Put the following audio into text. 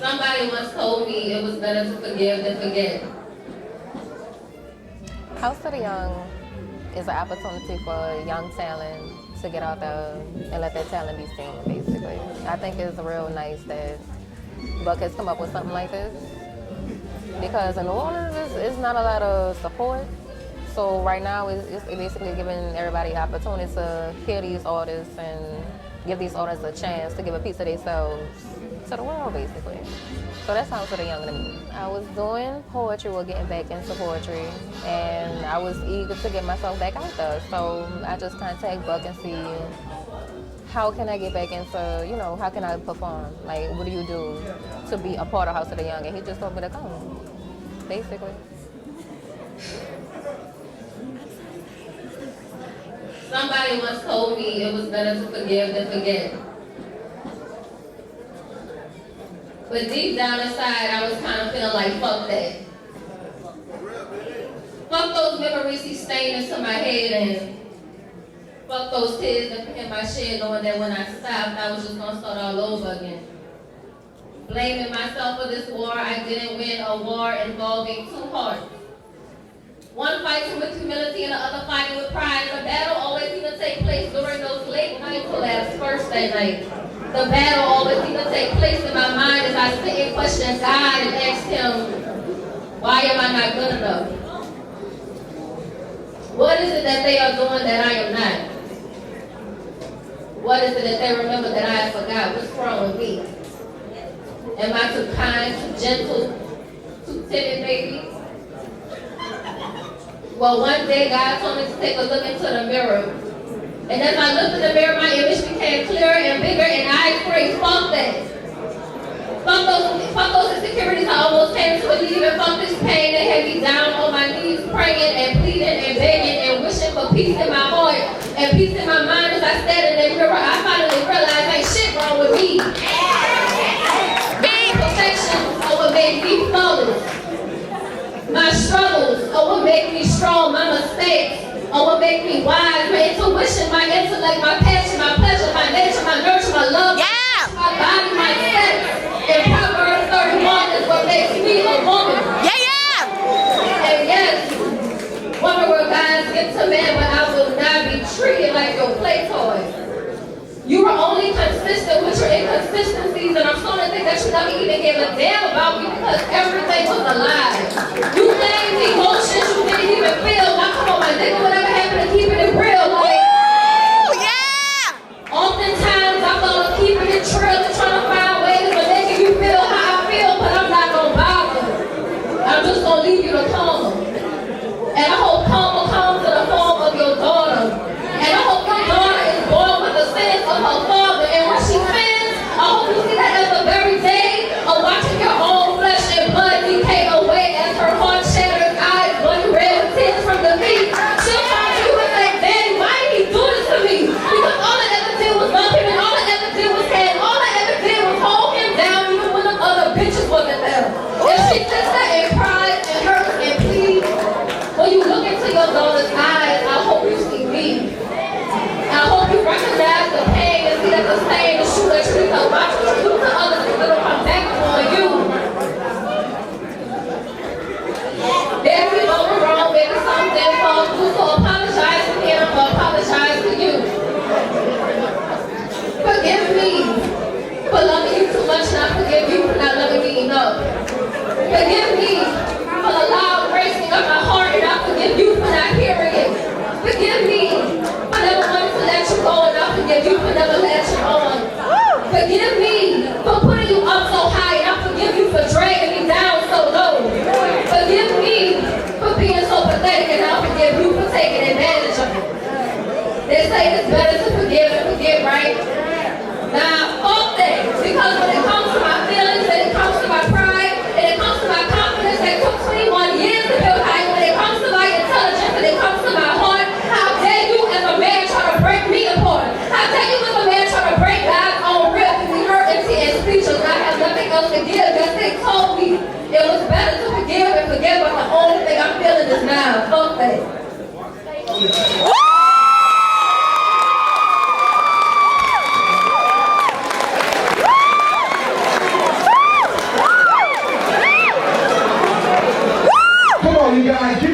Somebody once told me it was better to forgive than forget. House of the Young is an opportunity for young talent to get out there and let their talent be seen, basically. I think it's real nice that Buck has come up with something like this because in New Orleans, it's not a lot of support. So right now, it's basically giving everybody opportunity to hear these artists and give these artists a chance to give a piece of themselves to the world, basically. So that's House of the Young to me. I was doing poetry or getting back into poetry, and I was eager to get myself back out there. So I just contacted Buck and see how can I get back into, how can I perform? Like, what do you do to be a part of House of the Young? And he just told me to come, basically. Somebody once told me it was better to forgive than forget. But deep down inside, I was kind of feeling like, fuck that. Fuck those memories he stained into my head, and fuck those tears that in my shed, knowing that when I stopped, I was just gonna start all over again. Blaming myself for this war, I didn't win a war involving two hearts. One fighting with humility and the other fighting with pride. The battle always seemed to take place during those late night collabs Thursday night. The battle always seemed to take place in my mind as I sit and question God and asked him, why am I not good enough? What is it that they are doing that I am not? What is it that they remember that I forgot? What's wrong with me? Am I too kind, too gentle, too timid maybe? Well, one day God told me to take a look into the mirror. And as I looked in the mirror, my image became clearer and bigger, and I prayed, fuck that. Fuck those insecurities I almost came to believe, and fuck this pain that had me down on my knees, praying and pleading and begging and wishing for peace in my heart and peace in my mind. As I stared in the mirror, I finally realized ain't shit wrong with me. My imperfections are what made me flawless. My struggles are what make me strong. My mistakes are what make me wise. My intuition, my intellect, my passion, my pleasure, my nature, my nurture, my love, my body, my sex. And Proverbs 31 is what makes me a woman. And yes, woman will guys get to man, but I will not be treated like your play toy. You were only consistent with your inconsistencies, and I'm starting to think that you never even gave a damn about me because everything was a lie. You claimed emotions you didn't even feel. Now come on, my nigga, whatever happened to keeping it real? Like, oftentimes I thought of keeping it real and trying to find ways of making you feel how I feel, but I'm not gonna bother. I'm just gonna leave you to karma. And I hope karma comes in the form of your daughter. And I hope your daughter is born with the sins of her father. And when she sins, I hope you see that as the very day of watching your own flesh and blood decay away as her heart shatters, eyes bloody red with tears from the feet. She'll come to you and say, Daddy, why did he do this to me? Because all I ever did was love him, and all I ever did was care, and all I ever did was hold him down even when the other bitches wasn't there. If she sits there and cries and hurts and pleads, when you look into your daughter's eyes, I hope you see me. I hope you recognize the pain and see that the same is true, that you need to watch what you do to others because it'll come back on you. Maybe we both were wrong, maybe something didn't fall through, so apologize to me and I'm going to apologize to you. Forgive me for loving you too much, and I forgive you for not loving me enough. Forgive me for the loud racing of my heart, and I forgive you for not hearing it. Forgive me for never wanting to let you go, and I forgive you for never letting you on. Forgive me for putting you up so high, and I forgive you for dragging me down so low. Forgive me for being so pathetic, and I forgive you for taking advantage of it. They say it's better to forgive and forget, right? Nah, fuck that. Because when it comes to my feelings, and it comes to my pride, and it comes to my confidence that took 21 years to build high, when it comes to my intelligence, and it comes to my heart, how dare you as a man try to break me apart? How dare you as a man try to break God's own rib and be hurt and speechless? I have nothing else to give. Just they told me it was better to forgive and forget, but the only thing I'm feeling is now. Fuck that. we gotta do